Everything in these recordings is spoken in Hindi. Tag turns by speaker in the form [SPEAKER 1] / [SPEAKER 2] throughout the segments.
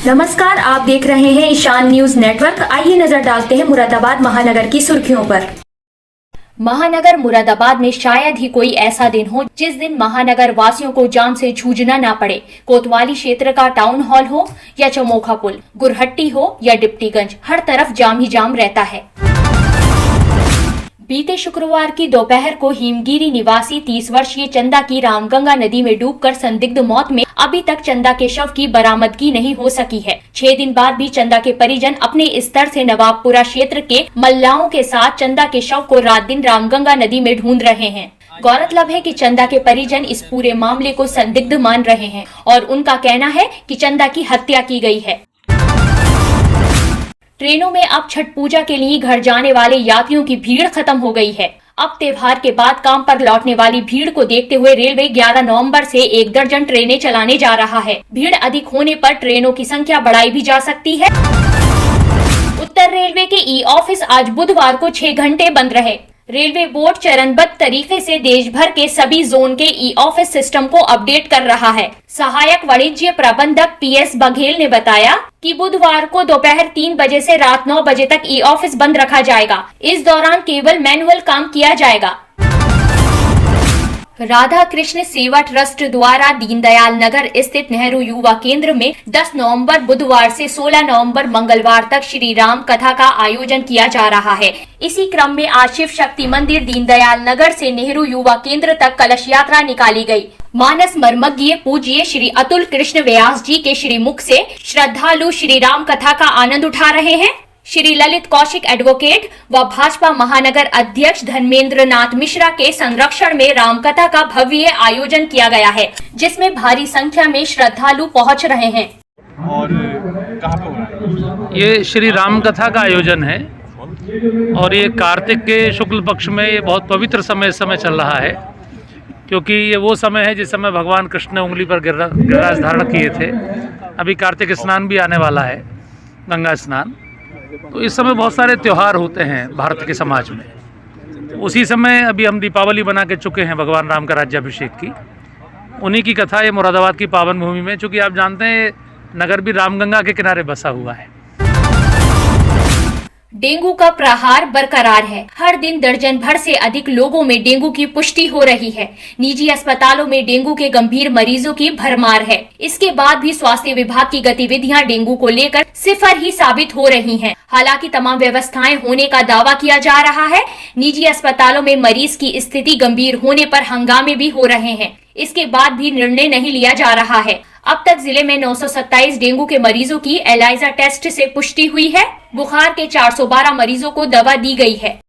[SPEAKER 1] नमस्कार, आप देख रहे हैं ईशान न्यूज नेटवर्क। आइए नजर डालते हैं मुरादाबाद महानगर की सुर्खियों पर। महानगर मुरादाबाद में शायद ही कोई ऐसा दिन हो जिस दिन महानगर वासियों को जान से जूझना ना पड़े। कोतवाली क्षेत्र का टाउन हॉल हो या चमोखा पुल, गुरहट्टी हो या डिप्टीगंज, हर तरफ जाम ही जाम रहता है। बीते शुक्रवार की दोपहर को हिमगिरी निवासी 30 वर्षीय चंदा की रामगंगा नदी में डूबकर संदिग्ध मौत में अभी तक चंदा के शव की बरामदगी नहीं हो सकी है। 6 दिन बाद भी चंदा के परिजन अपने स्तर से नवाबपुरा क्षेत्र के मल्लाओं के साथ चंदा के शव को रात दिन रामगंगा नदी में ढूंढ रहे हैं। गौरतलब है कि चंदा के परिजन इस पूरे मामले को संदिग्ध मान रहे हैं और उनका कहना है कि चंदा की हत्या की गई है। ट्रेनों में अब छठ पूजा के लिए घर जाने वाले यात्रियों की भीड़ खत्म हो गई है। अब त्योहार के बाद काम पर लौटने वाली भीड़ को देखते हुए रेलवे 11 नवंबर से 1 दर्जन ट्रेनें चलाने जा रहा है। भीड़ अधिक होने पर ट्रेनों की संख्या बढ़ाई भी जा सकती है। उत्तर रेलवे के ई ऑफिस आज बुधवार को 6 घंटे बंद रहे। रेलवे बोर्ड चरणबद्ध तरीके से देश भर के सभी जोन के ई ऑफिस सिस्टम को अपडेट कर रहा है। सहायक वाणिज्य प्रबंधक PS बघेल ने बताया कि बुधवार को दोपहर 3 बजे से रात 9 बजे तक ई ऑफिस बंद रखा जाएगा। इस दौरान केवल मैनुअल काम किया जाएगा। राधा कृष्ण सेवा ट्रस्ट द्वारा दीनदयाल नगर स्थित नेहरू युवा केंद्र में 10 नवंबर बुधवार से 16 नवंबर मंगलवार तक श्री राम कथा का आयोजन किया जा रहा है। इसी क्रम में आज शिव शक्ति मंदिर दीनदयाल नगर से नेहरू युवा केंद्र तक कलश यात्रा निकाली गई। मानस मर्मज्ञ पूज्य श्री अतुल कृष्ण व्यास जी के श्रीमुख से श्रद्धालु श्री राम कथा का आनंद उठा रहे हैं। श्री ललित कौशिक एडवोकेट व भाजपा महानगर अध्यक्ष धर्मेंद्र नाथ मिश्रा के संरक्षण में रामकथा का भव्य आयोजन किया गया है, जिसमें भारी संख्या में श्रद्धालु पहुंच रहे हैं।
[SPEAKER 2] और कहाँ पे हो रहा है?
[SPEAKER 3] ये श्री राम कथा का आयोजन है और ये कार्तिक के शुक्ल पक्ष में ये बहुत पवित्र समय इस समय चल रहा है, क्योंकि ये वो समय है जिस समय भगवान कृष्ण ने उंगली पर गिरिराज धारण किए थे। अभी कार्तिक स्नान भी आने वाला है, गंगा स्नान। तो इस समय बहुत सारे त्यौहार होते हैं भारत के समाज में। उसी समय अभी हम दीपावली बना के चुके हैं भगवान राम का राज्याभिषेक की। उन्हीं की कथा ये मुरादाबाद की पावन भूमि में, चूँकि आप जानते हैं नगर भी रामगंगा के किनारे बसा हुआ है।
[SPEAKER 1] डेंगू का प्रहार बरकरार है। हर दिन दर्जन भर से अधिक लोगों में डेंगू की पुष्टि हो रही है। निजी अस्पतालों में डेंगू के गंभीर मरीजों की भरमार है। इसके बाद भी स्वास्थ्य विभाग की गतिविधियां डेंगू को लेकर सिफर ही साबित हो रही हैं। हालांकि तमाम व्यवस्थाएं होने का दावा किया जा रहा है। निजी अस्पतालों में मरीज की स्थिति गंभीर होने पर हंगामे भी हो रहे हैं। इसके बाद भी निर्णय नहीं लिया जा रहा है। अब तक जिले में 927 डेंगू के मरीजों की एलाइजा टेस्ट से पुष्टि हुई है। बुखार के 412 मरीजों को दवा दी गई है।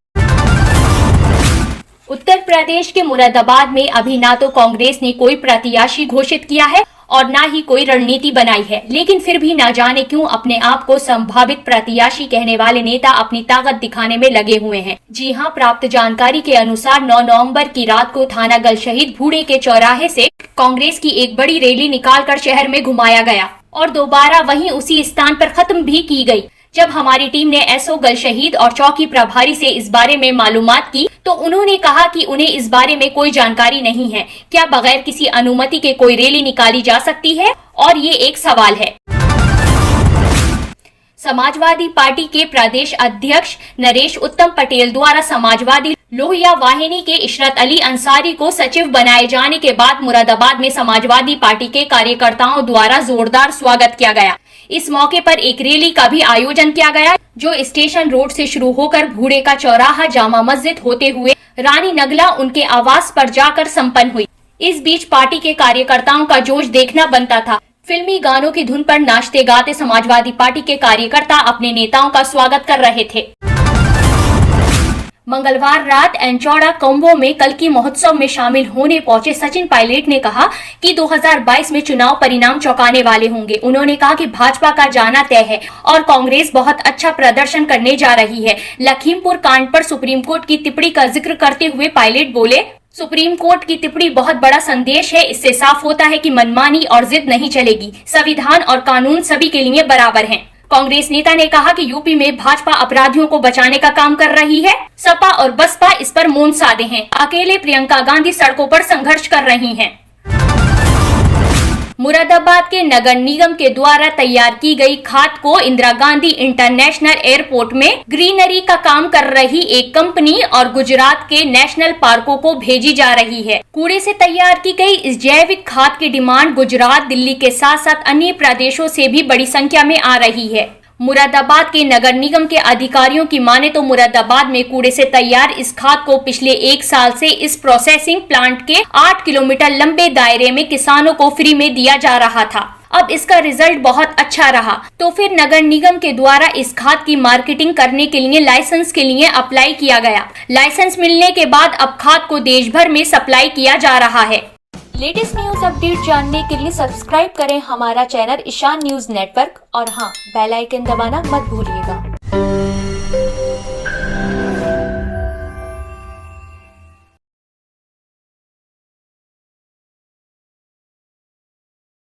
[SPEAKER 1] उत्तर प्रदेश के मुरादाबाद में अभी ना तो कांग्रेस ने कोई प्रत्याशी घोषित किया है और ना ही कोई रणनीति बनाई है, लेकिन फिर भी ना जाने क्यों अपने आप को संभावित प्रत्याशी कहने वाले नेता अपनी ताकत दिखाने में लगे हुए हैं। जी हां, प्राप्त जानकारी के अनुसार 9 नवंबर की रात को थाना गल शहीद भूड़े के चौराहे से कांग्रेस की एक बड़ी रैली निकालकर शहर में घुमाया गया और दोबारा वहीं उसी स्थान पर खत्म भी की गई। जब हमारी टीम ने SO गल शहीद और चौकी प्रभारी से इस बारे में मालूमात की तो उन्होंने कहा कि उन्हें इस बारे में कोई जानकारी नहीं है। क्या बगैर किसी अनुमति के कोई रैली निकाली जा सकती है? और ये एक सवाल है। समाजवादी पार्टी के प्रदेश अध्यक्ष नरेश उत्तम पटेल द्वारा समाजवादी लोहिया वाहिनी के इशरत अली अंसारी को सचिव बनाए जाने के बाद मुरादाबाद में समाजवादी पार्टी के कार्यकर्ताओं द्वारा जोरदार स्वागत किया गया। इस मौके पर एक रैली का भी आयोजन किया गया, जो स्टेशन रोड से शुरू होकर भूड़े का चौराहा जामा मस्जिद होते हुए रानी नगला उनके आवास पर जाकर संपन्न हुई। इस बीच पार्टी के कार्यकर्ताओं का जोश देखना बनता था। फिल्मी गानों की धुन पर नाचते गाते समाजवादी पार्टी के कार्यकर्ता अपने नेताओं का स्वागत कर रहे थे। मंगलवार रात एंचौड़ा कोम्बो में कल की महोत्सव में शामिल होने पहुंचे सचिन पायलट ने कहा कि 2022 में चुनाव परिणाम चौंकाने वाले होंगे। उन्होंने कहा कि भाजपा का जाना तय है और कांग्रेस बहुत अच्छा प्रदर्शन करने जा रही है। लखीमपुर कांड पर सुप्रीम कोर्ट की टिप्पणी का जिक्र करते हुए पायलट बोले, सुप्रीम कोर्ट की टिप्पणी बहुत बड़ा संदेश है। इससे साफ होता है कि मनमानी और जिद नहीं चलेगी। संविधान और कानून सभी के लिए बराबर हैं। कांग्रेस नेता ने कहा कि यूपी में भाजपा अपराधियों को बचाने का काम कर रही है। सपा और बसपा इस पर मौन साधे हैं। अकेले प्रियंका गांधी सड़कों पर संघर्ष कर रही हैं। मुरादाबाद के नगर निगम के द्वारा तैयार की गई खाद को इंदिरा गांधी इंटरनेशनल एयरपोर्ट में ग्रीनरी का काम कर रही एक कंपनी और गुजरात के नेशनल पार्कों को भेजी जा रही है। कूड़े से तैयार की गई इस जैविक खाद की डिमांड गुजरात, दिल्ली के साथ साथ अन्य प्रदेशों से भी बड़ी संख्या में आ रही है। मुरादाबाद के नगर निगम के अधिकारियों की माने तो मुरादाबाद में कूड़े से तैयार इस खाद को पिछले 1 साल से इस प्रोसेसिंग प्लांट के 8 किलोमीटर लंबे दायरे में किसानों को फ्री में दिया जा रहा था। अब इसका रिजल्ट बहुत अच्छा रहा, तो फिर नगर निगम के द्वारा इस खाद की मार्केटिंग करने के लिए लाइसेंस के लिए अप्लाई किया गया। लाइसेंस मिलने के बाद अब खाद को देश भर में सप्लाई किया जा रहा है। लेटेस्ट न्यूज अपडेट जानने के लिए सब्सक्राइब करें हमारा चैनल ईशान न्यूज नेटवर्क और हाँ, बेल आइकन दबाना मत भूलिएगा।